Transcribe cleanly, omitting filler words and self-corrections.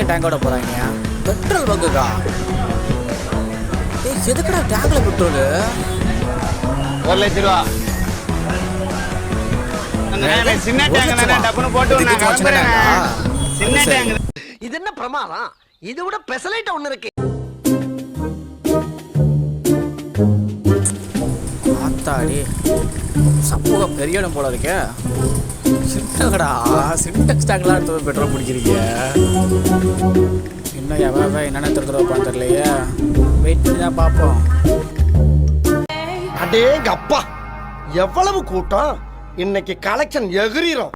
எங்க டேங்கோட போறாங்க? பெட்ரோல் பங்குக்கா? ஏய், எதுக்குடா டேங்க்ல பெட்ரோல்? 1 லட்சம் ரூபா. சின்ன டேங்க் டப்புனு போட்டு சின்ன டேங்க். இது என்ன பிரமாதம்? இது விட பெசலைட் ஒண்ணு இருக்கு. ஆத்தாடி, சமூகம் பெரிய இடம் போல இருக்கே. சின்னகடா சின்டெக்ஸ் டேங்க்லாம் எடுத்து பெட்ரோல் பிடிக்கிறீங்க. இன்னும் எவ்வளோ என்னென்ன திருத்துறப்பான்னு தெரியலையே. வெயிட் பண்ணி தான் பார்ப்போம். அடேங்க அப்பா, எவ்வளவு கூட்டம்! இன்னைக்கு கலெக்ஷன் எகிரிரும்.